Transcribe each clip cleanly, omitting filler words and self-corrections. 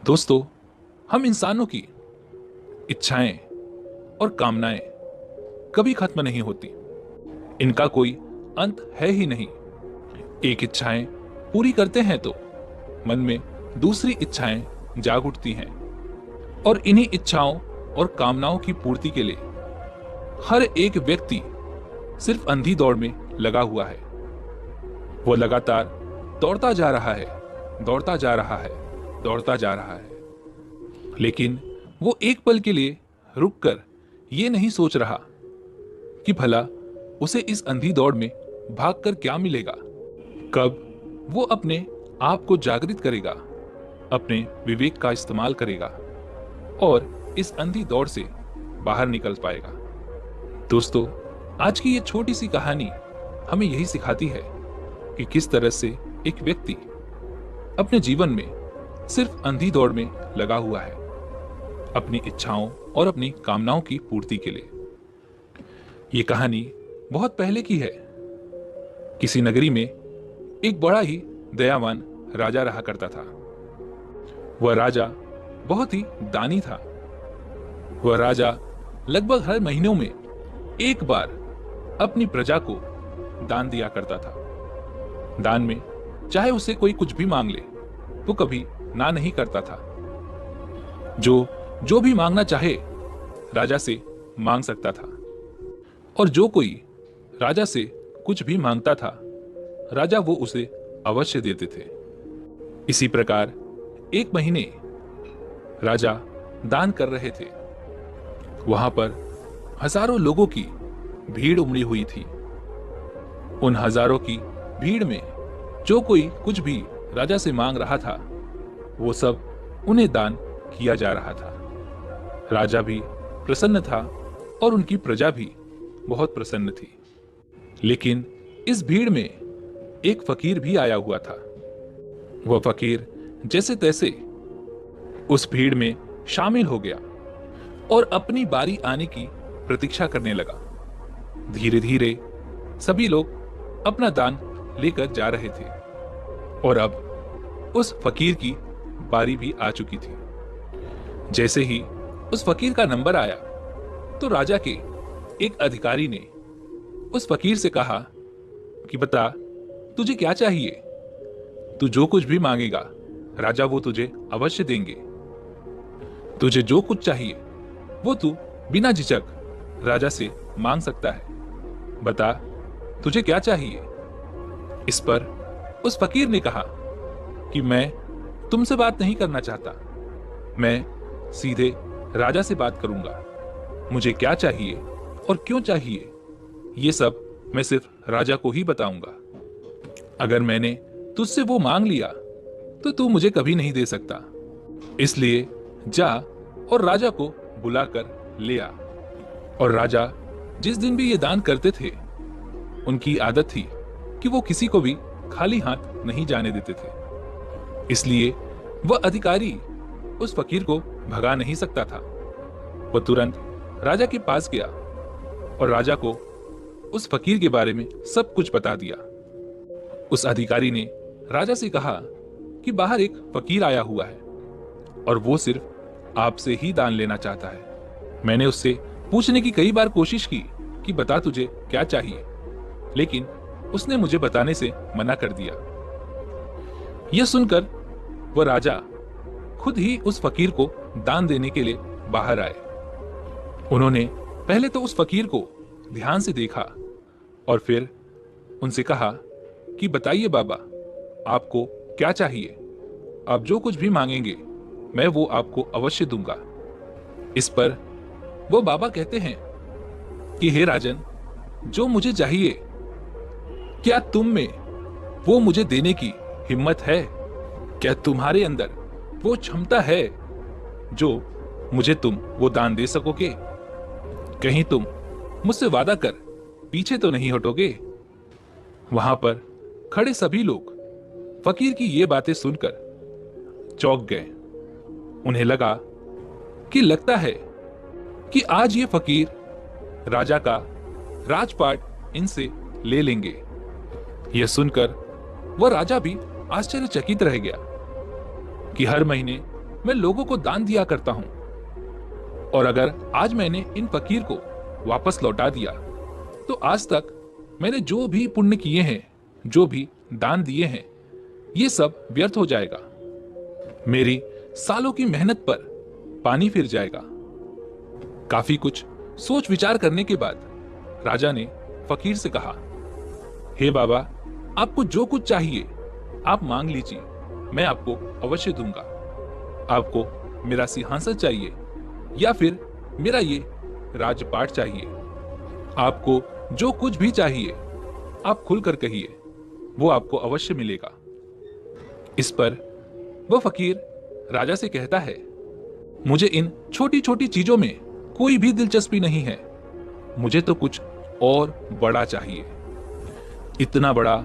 दोस्तों, हम इंसानों की इच्छाएं और कामनाएं कभी खत्म नहीं होती। इनका कोई अंत है ही नहीं। एक इच्छाएं पूरी करते हैं तो मन में दूसरी इच्छाएं जाग उठती हैं और इन्हीं इच्छाओं और कामनाओं की पूर्ति के लिए हर एक व्यक्ति सिर्फ अंधी दौड़ में लगा हुआ है। वो लगातार दौड़ता जा रहा है, दौड़ता जा रहा है, दौड़ता जा रहा है, लेकिन वो एक पल के लिए रुककर ये नहीं सोच रहा कि भला उसे इस अंधी दौड़ में भागकर क्या मिलेगा। कब वो अपने आप को जागृत करेगा, अपने विवेक का इस्तेमाल करेगा और इस अंधी दौड़ से बाहर निकल पाएगा। दोस्तों, आज की ये छोटी सी कहानी हमें यही सिखाती है कि किस तरह से एक व्यक्ति अपने जीवन में सिर्फ अंधी दौड़ में लगा हुआ है अपनी इच्छाओं और अपनी कामनाओं की पूर्ति के लिए। ये कहानी बहुत पहले की है। किसी नगरी में एक बड़ा ही दयावान राजा रहा करता था। वह राजा बहुत ही दानी था। वह राजा लगभग हर महीनों में एक बार अपनी प्रजा को दान दिया करता था। दान में चाहे उसे कोई कुछ भी मांग ले तो कभी ना नहीं करता था। जो भी मांगना चाहे राजा से मांग सकता था, और जो कोई राजा से कुछ भी मांगता था राजा वो उसे अवश्य देते थे। इसी प्रकार एक महीने राजा दान कर रहे थे। वहां पर हजारों लोगों की भीड़ उमड़ी हुई थी। उन हजारों की भीड़ में जो कोई कुछ भी राजा से मांग रहा था वो सब उन्हें दान किया जा रहा था। राजा भी प्रसन्न था और उनकी प्रजा भी बहुत प्रसन्न थी। लेकिन इस भीड़ में एक फकीर भी आया हुआ था। वह फकीर जैसे तैसे उस भीड़ में शामिल हो गया और अपनी बारी आने की प्रतीक्षा करने लगा। धीरे धीरे सभी लोग अपना दान लेकर जा रहे थे और अब उस फकीर की बारी भी आ चुकी थी। जैसे ही उस फकीर का नंबर आया तो राजा के एक अधिकारी ने उस फकीर से कहा कि बता, तुझे क्या चाहिए? तू जो कुछ भी मांगेगा राजा वो तुझे अवश्य देंगे। तुझे जो कुछ चाहिए वो तू बिना झिझक राजा से मांग सकता है। बता, तुझे क्या चाहिए? इस पर उस फकीर ने कहा कि मैं तुमसे बात नहीं करना चाहता, मैं सीधे राजा से बात करूंगा। मुझे क्या चाहिए और क्यों चाहिए ये सब मैं सिर्फ राजा को ही बताऊंगा। अगर मैंने तुझसे वो मांग लिया तो तू मुझे कभी नहीं दे सकता। इसलिए जा और राजा को बुलाकर ले आ। और राजा जिस दिन भी ये दान करते थे उनकी आदत थी कि वो किसी को भी खाली हाथ नहीं जाने देते थे। इसलिए वह अधिकारी उस फकीर को भगा नहीं सकता था। वह तुरंत राजा के पास गया और राजा को उस फकीर के बारे में सब कुछ बता दिया। उस अधिकारी ने राजा से कहा कि बाहर एक फकीर आया हुआ है और वो सिर्फ आपसे ही दान लेना चाहता है। मैंने उससे पूछने की कई बार कोशिश की कि बता तुझे क्या चाहिए, लेकिन उसने मुझे बताने से मना कर दिया। यह सुनकर वह राजा खुद ही उस फकीर को दान देने के लिए बाहर आए। उन्होंने पहले तो उस फकीर को ध्यान से देखा और फिर उनसे कहा कि बताइए बाबा, आपको क्या चाहिए? आप जो कुछ भी मांगेंगे मैं वो आपको अवश्य दूंगा। इस पर वो बाबा कहते हैं कि हे राजन, जो मुझे चाहिए क्या तुम में वो मुझे देने की हिम्मत है? क्या तुम्हारे अंदर वो क्षमता है जो मुझे तुम वो दान दे सकोगे? कहीं तुम मुझसे वादा कर पीछे तो नहीं हटोगे? वहां पर खड़े सभी लोग फकीर की ये बातें सुनकर चौंक गए। उन्हें लगा कि लगता है कि आज ये फकीर राजा का राजपाट इनसे ले लेंगे। यह सुनकर वह राजा भी आश्चर्यचकित रह गया कि हर महीने मैं लोगों को दान दिया करता हूं, और अगर आज मैंने इन फकीर को वापस लौटा दिया तो आज तक मैंने जो भी पुण्य किए हैं, जो भी दान दिए हैं, ये सब व्यर्थ हो जाएगा। मेरी सालों की मेहनत पर पानी फिर जाएगा। काफी कुछ सोच विचार करने के बाद राजा ने फकीर से कहा, हे बाबा, आपको जो कुछ चाहिए आप मांग लीजिए, मैं आपको अवश्य दूंगा। आपको मेरा सिंहासन चाहिए या फिर मेरा ये राजपाट चाहिए? आपको जो कुछ भी चाहिए आप खुलकर कहिए, वो आपको अवश्य मिलेगा। इस पर वह फकीर राजा से कहता है, मुझे इन छोटी छोटी चीजों में कोई भी दिलचस्पी नहीं है, मुझे तो कुछ और बड़ा चाहिए, इतना बड़ा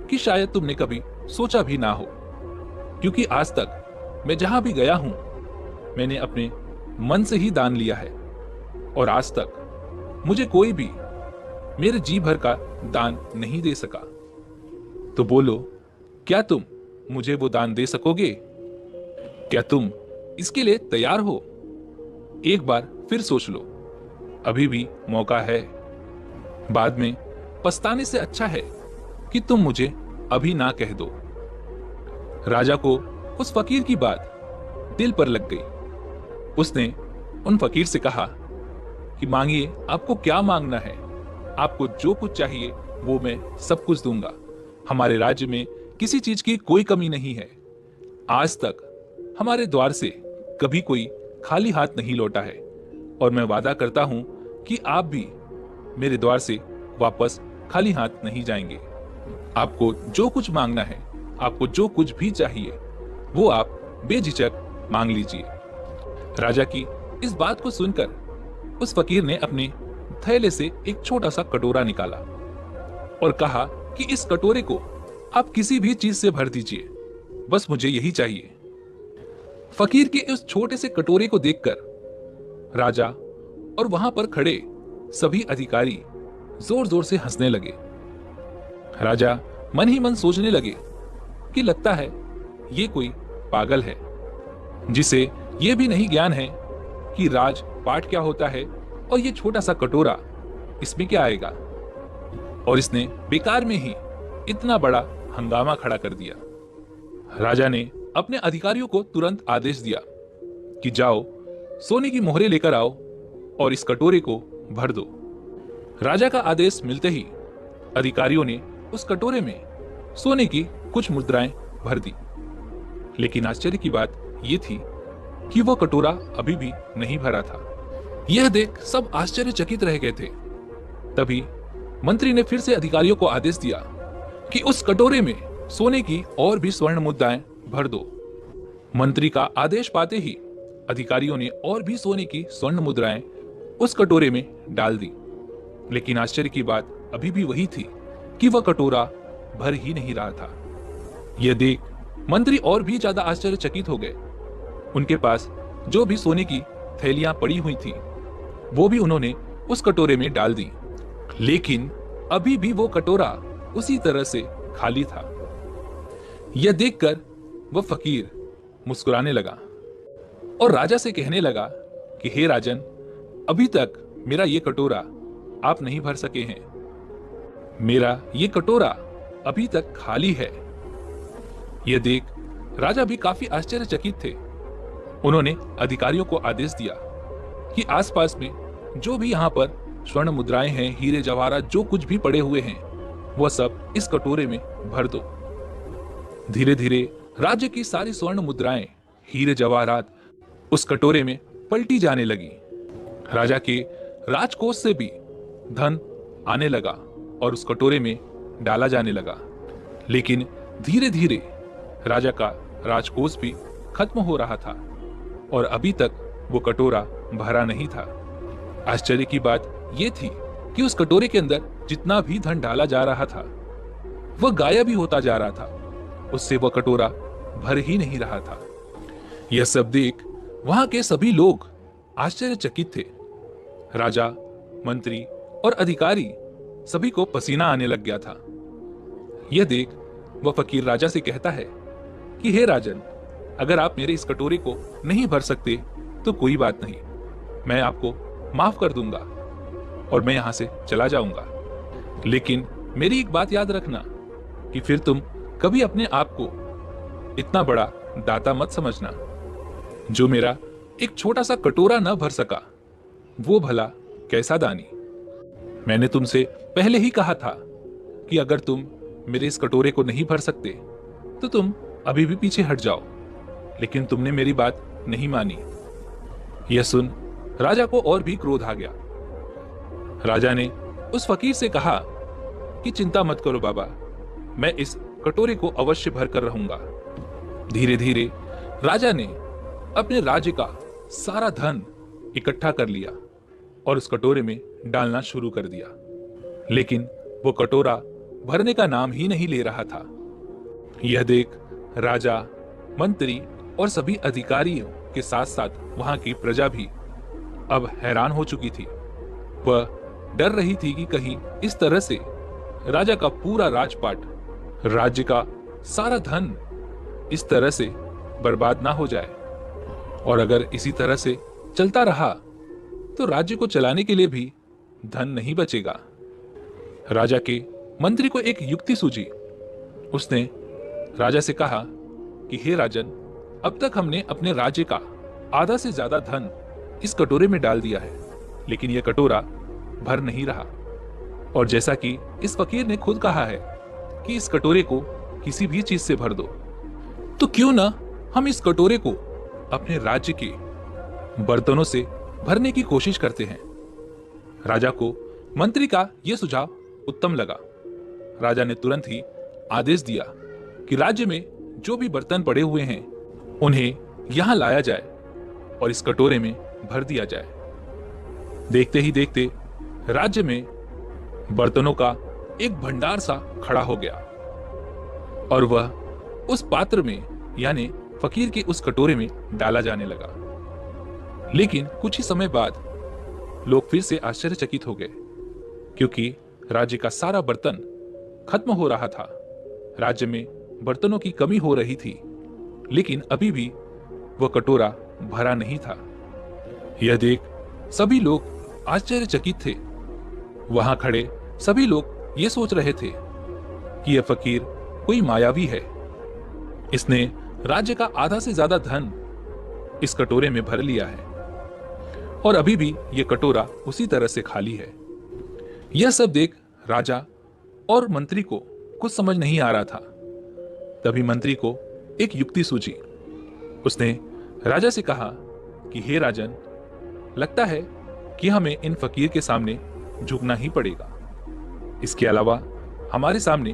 कि शायद तुमने कभी सोचा भी ना हो। क्योंकि आज तक मैं जहां भी गया हूं मैंने अपने मन से ही दान लिया है, और आज तक मुझे कोई भी मेरे जी भर का दान नहीं दे सका। तो बोलो, क्या तुम मुझे वो दान दे सकोगे? क्या तुम इसके लिए तैयार हो? एक बार फिर सोच लो, अभी भी मौका है। बाद में पछताने से अच्छा है कि तुम मुझे अभी ना कह दो। राजा को उस फकीर की बात दिल पर लग गई। उसने उन फकीर से कहा कि मांगिए, आपको क्या मांगना है? आपको जो कुछ चाहिए वो मैं सब कुछ दूंगा। हमारे राज्य में किसी चीज की कोई कमी नहीं है। आज तक हमारे द्वार से कभी कोई खाली हाथ नहीं लौटा है, और मैं वादा करता हूं कि आप भी मेरे द्वार से वापस खाली हाथ नहीं जाएंगे। आपको जो कुछ मांगना है, आपको जो कुछ भी चाहिए, वो आप बेझिझक मांग लीजिए। राजा की इस बात को सुनकर उस फकीर ने अपने थैले से एक छोटा सा कटोरा निकाला और कहा कि इस कटोरे को आप किसी भी चीज से भर दीजिए, बस मुझे यही चाहिए। फकीर के उस छोटे से कटोरे को देखकर राजा और वहां पर खड़े सभी अधिकारी जोर जोर से हंसने लगे। राजा मन ही मन सोचने लगे कि लगता है ये कोई पागल है, जिसे ये भी नहीं ज्ञान है कि राजपाट क्या होता है, और ये छोटा सा कटोरा इसमें क्या आएगा। और इसने बेकार में ही इतना बड़ा हंगामा खड़ा कर दिया। राजा ने अपने अधिकारियों को तुरंत आदेश दिया कि जाओ, सोने की मोहरें लेकर आओ और इस कटोरे को भर दो। राजा का आदेश मिलते ही अधिकारियों ने उस कटोरे में सोने की कुछ मुद्राएं भर दी। लेकिन आश्चर्य की बात यह थी कि वह कटोरा अभी भी नहीं भरा था। यह देख सब आश्चर्यचकित रह गए थे। तभी मंत्री ने फिर से अधिकारियों को आदेश दिया कि उस कटोरे में सोने की और भी स्वर्ण मुद्राएं भर दो। मंत्री का आदेश पाते ही अधिकारियों ने और भी सोने की स्वर्ण मुद्राएं उस कटोरे में डाल दी। लेकिन आश्चर्य की बात अभी भी वही थी कि वह कटोरा भर ही नहीं रहा था। यह देख मंत्री और भी ज्यादा आश्चर्यचकित हो गए। उनके पास जो भी सोने की थैलियां पड़ी हुई थी वो भी उन्होंने उस कटोरे में डाल दी, लेकिन अभी भी वो कटोरा उसी तरह से खाली था। यह देखकर वह फकीर मुस्कुराने लगा और राजा से कहने लगा कि हे राजन, अभी तक मेरा ये कटोरा आप नहीं भर सके हैं। मेरा ये कटोरा अभी तक खाली है। यह देख राजा भी काफी आश्चर्यचकित थे। उन्होंने अधिकारियों को आदेश दिया कि आसपास में जो भी यहाँ पर स्वर्ण मुद्राएं हैं, हीरे जवाहरात जो कुछ भी पड़े हुए हैं, वह सब इस कटोरे में भर दो। धीरे धीरे राज्य की सारी स्वर्ण मुद्राएं, हीरे जवाहरात उस कटोरे में पलटी जाने लगी। राजा के राजकोष से भी धन आने लगा और उस कटोरे में डाला जाने लगा। लेकिन धीरे धीरे राजा का राजकोष भी खत्म हो रहा था और अभी तक वो कटोरा भरा नहीं था। आश्चर्य की बात यह थी कि उस कटोरे के अंदर जितना भी धन डाला जा रहा था वह गायब ही होता जा रहा था। उससे वह कटोरा भर ही नहीं रहा था। यह सब देख वहां के सभी लोग आश्चर्यचकित थे। राजा, मंत्री और अधिकारी सभी को पसीना आने लग गया था। यह देख वह फकीर राजा से कहता है कि हे राजन, अगर आप मेरे इस कटोरे को नहीं भर सकते तो कोई बात नहीं, मैं आपको माफ कर दूंगा और मैं यहां से चला जाऊंगा। लेकिन मेरी एक बात याद रखना कि फिर तुम कभी अपने आप को इतना बड़ा दाता मत समझना। जो मेरा एक छोटा सा कटोरा न भर सका, वो भला कैसा दानी। मैंने तुमसे पहले ही कहा था कि अगर तुम मेरे इस कटोरे को नहीं भर सकते तो तुम अभी भी पीछे हट जाओ, लेकिन तुमने मेरी बात नहीं मानी। यह सुन राजा को और भी क्रोध आ गया। राजा ने उस फकीर से कहा कि चिंता मत करो बाबा, मैं इस कटोरे को अवश्य भर कर रहूंगा। धीरे धीरे राजा ने अपने राज्य का सारा धन इकट्ठा कर लिया और उस कटोरे में डालना शुरू कर दिया, लेकिन वो कटोरा भरने का नाम ही नहीं ले रहा था। यह देख राजा, मंत्री और सभी अधिकारियों के साथ साथ वहां की प्रजा भी अब हैरान हो चुकी थी। वह डर रही थी कि कहीं इस तरह से राजा का पूरा राजपाट, राज्य का सारा धन इस तरह से बर्बाद ना हो जाए, और अगर इसी तरह से चलता रहा तो राज्य को चलाने के लिए भी धन नहीं बचेगा। राजा के मंत्री को एक युक्ति सूझी। उसने राजा से कहा कि हे राजन, अब तक हमने अपने राज्य का आधा से ज्यादा धन इस कटोरे में डाल दिया है, लेकिन यह कटोरा भर नहीं रहा। और जैसा कि इस फकीर ने खुद कहा है कि इस कटोरे को किसी भी चीज से भर दो, तो क्यों ना हम इस कटोरे को अपने राज्य के बर्तनों से भरने की कोशिश करते हैं। राजा को मंत्री का यह सुझाव उत्तम लगा। राजा ने तुरंत ही आदेश दिया कि राज्य में जो भी बर्तन पड़े हुए हैं उन्हें यहां लाया जाए और इस कटोरे में भर दिया जाए। देखते ही देखते राज्य में बर्तनों का एक भंडार सा खड़ा हो गया और वह उस पात्र में यानी फकीर के उस कटोरे में डाला जाने लगा। लेकिन कुछ ही समय बाद लोग फिर से आश्चर्यचकित हो गए, क्योंकि राज्य का सारा बर्तन खत्म हो रहा था। राज्य में बर्तनों की कमी हो रही थी, लेकिन अभी भी वह कटोरा भरा नहीं था। यह देख सभी लोग आश्चर्यचकित थे। वहां खड़े सभी लोग ये सोच रहे थे कि यह फकीर कोई मायावी है। इसने राज्य का आधा से ज्यादा धन इस कटोरे में भर लिया है और अभी भी यह कटोरा उसी तरह से खाली है। यह सब देख राजा और मंत्री को कुछ समझ नहीं आ रहा था। तभी मंत्री को एक युक्ति सूझी। उसने राजा से कहा कि हे राजन, लगता है कि हमें इन फकीर के सामने झुकना ही पड़ेगा। इसके अलावा हमारे सामने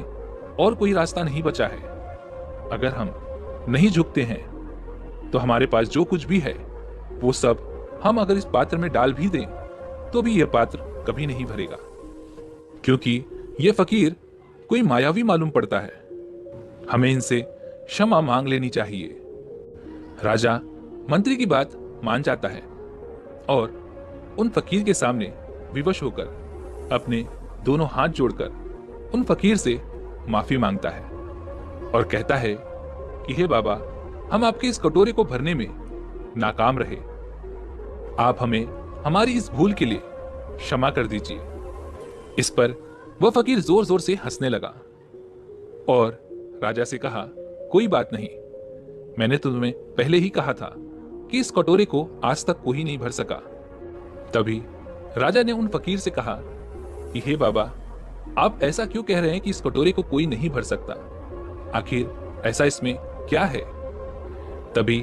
और कोई रास्ता नहीं बचा है। अगर हम नहीं झुकते हैं तो हमारे पास जो कुछ भी है वो सब हम अगर इस पात्र में डाल भी दें तो भी यह पात्र कभी नहीं भरेगा, क्योंकि यह फकीर कोई मायावी मालूम पड़ता है। हमें इनसे क्षमा मांग लेनी चाहिए। राजा मंत्री की बात मान जाता है और उन फकीर के सामने विवश होकर अपने दोनों हाथ जोड़कर उन फकीर से माफी मांगता है और कहता है कि हे बाबा, हम आपके इस कटोरे को भरने में नाकाम रहे। आप हमें हमारी इस भूल के लिए क्षमा कर दीजिए। इस पर वह फकीर जोर जोर से हंसने लगा और राजा से कहा, कोई बात नहीं, मैंने तुम्हें पहले ही कहा था कि इस कटोरे को आज तक कोई नहीं भर सका। तभी राजा ने उन फकीर से कहा कि हे बाबा, आप ऐसा क्यों कह रहे हैं कि इस कटोरे को कोई नहीं भर सकता? आखिर ऐसा इसमें क्या है? तभी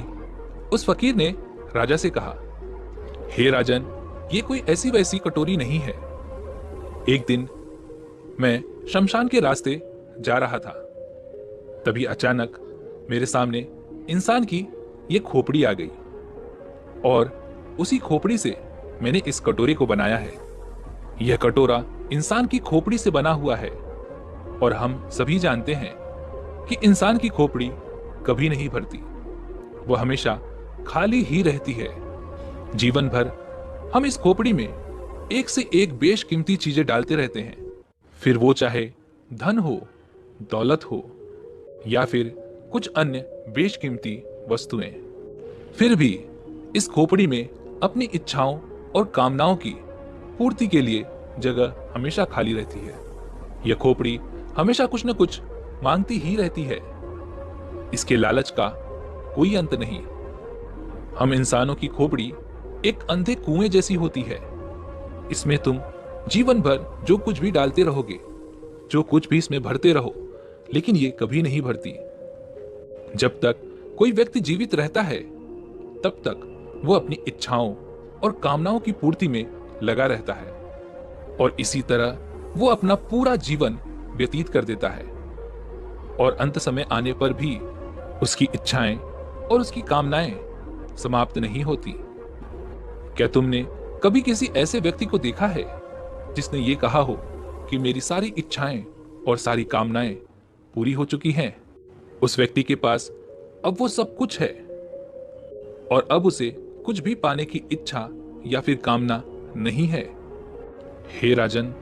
उस फकीर ने राजा से कहा, हे राजन, ये कोई ऐसी वैसी कटोरी नहीं है। एक दिन मैं शमशान के रास्ते जा रहा था, तभी अचानक मेरे सामने इंसान की ये खोपड़ी आ गई और उसी खोपड़ी से मैंने इस कटोरे को बनाया है। यह कटोरा इंसान की खोपड़ी से बना हुआ है और हम सभी जानते हैं कि इंसान की खोपड़ी कभी नहीं भरती, वह हमेशा खाली ही रहती है। जीवन भर हम इस खोपड़ी में एक से एक बेशकीमती चीजें डालते रहते हैं, फिर वो चाहे धन हो, दौलत हो या फिर कुछ अन्य बेशकीमती वस्तुएं। फिर भी इस खोपड़ी में अपनी इच्छाओं और कामनाओं की पूर्ति के लिए जगह हमेशा खाली रहती है। यह खोपड़ी हमेशा कुछ न कुछ मांगती ही रहती है। इसके लालच का कोई अंत नहीं। हम इंसानों की खोपड़ी एक अंधे कुएं जैसी होती है। इसमें तुम जीवन भर जो कुछ भी डालते रहोगे, जो कुछ भी इसमें भरते रहो, लेकिन ये कभी नहीं भरती। जब तक कोई व्यक्ति जीवित रहता है तब तक वो अपनी इच्छाओं और कामनाओं की पूर्ति में लगा रहता है और इसी तरह वो अपना पूरा जीवन व्यतीत कर देता है और अंत समय आने पर भी उसकी इच्छाएं और उसकी कामनाएं समाप्त नहीं होती। क्या तुमने कभी किसी ऐसे व्यक्ति को देखा है जिसने ये कहा हो कि मेरी सारी इच्छाएं और सारी कामनाएं पूरी हो चुकी हैं? उस व्यक्ति के पास अब वो सब कुछ है और अब उसे कुछ भी पाने की इच्छा या फिर कामना नहीं है। हे राजन,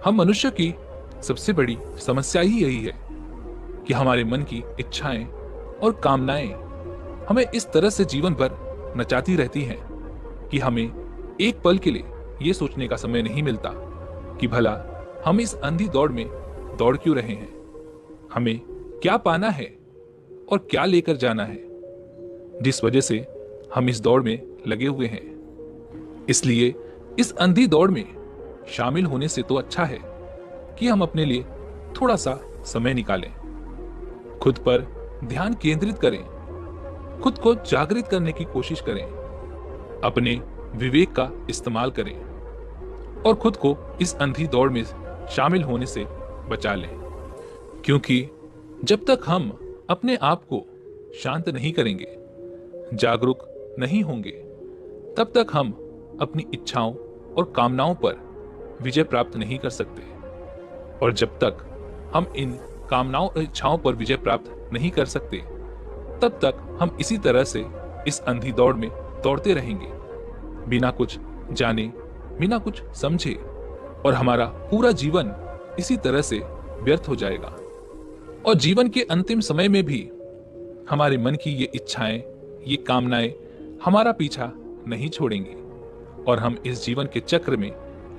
हम मनुष्य की सबसे बड़ी समस्या ही यही है कि हमारे मन की इच्छाएं और कामनाएं हमें इस तरह से जीवन भर नचाती रहती हैं कि हमें एक पल के लिए ये सोचने का समय नहीं मिलता कि भला हम इस अंधी दौड़ में दौड़ क्यों रहे हैं, हमें क्या पाना है और क्या लेकर जाना है, जिस वजह से हम इस दौड़ में लगे हुए हैं। इसलिए इस अंधी दौड़ में शामिल होने से तो अच्छा है कि हम अपने लिए थोड़ा सा समय निकालें, खुद पर ध्यान केंद्रित करें, खुद को जागृत करने की कोशिश करें, अपने विवेक का इस्तेमाल करें और खुद को इस अंधी दौड़ में शामिल होने से बचा लें। क्योंकि जब तक हम अपने आप को शांत नहीं करेंगे, जागरूक नहीं होंगे, तब तक हम अपनी इच्छाओं और कामनाओं पर विजय प्राप्त नहीं कर सकते। और जब तक हम इन कामनाओं और इच्छाओं पर विजय प्राप्त नहीं कर सकते, तब तक हम इसी तरह से इस अंधी दौड़ में दौड़ते रहेंगे, बिना कुछ जाने, बिना कुछ समझे, और हमारा पूरा जीवन इसी तरह से व्यर्थ हो जाएगा। और जीवन के अंतिम समय में भी हमारे मन की ये इच्छाएं, ये कामनाएं हमारा पीछा नहीं छोड़ेंगी और हम इस जीवन के चक्र में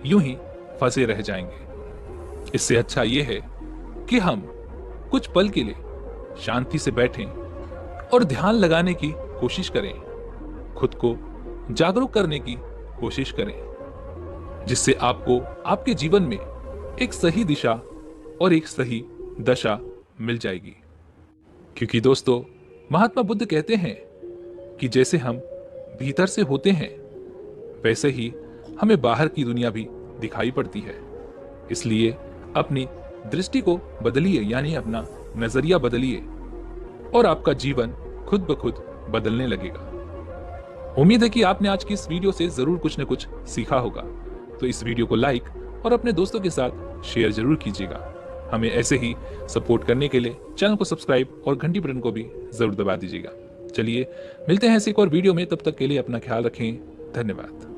यूं ही फंसे रह जाएंगे। इससे अच्छा ये है कि हम कुछ पल के लिए शांति से बैठें और ध्यान लगाने की कोशिश करें, खुद को जागरूक करने की कोशिश करें, जिससे आपको आपके जीवन में एक सही दिशा और एक सही दशा मिल जाएगी। क्योंकि दोस्तों, महात्मा बुद्ध कहते हैं कि जैसे हम भीतर से होते हैं वैसे ही हमें बाहर की दुनिया भी दिखाई पड़ती है। इसलिए अपनी दृष्टि को बदलिए, यानी अपना नजरिया बदलिए और आपका जीवन खुद ब खुद बदलने लगेगा। उम्मीद है कि आपने आज की इस वीडियो से जरूर कुछ न कुछ सीखा होगा। तो इस वीडियो को लाइक और अपने दोस्तों के साथ शेयर जरूर कीजिएगा। हमें ऐसे ही सपोर्ट करने के लिए चैनल को सब्सक्राइब और घंटी बटन को भी जरूर दबा दीजिएगा। चलिए मिलते हैं ऐसे एक और वीडियो में, तब तक के लिए अपना ख्याल रखें। धन्यवाद।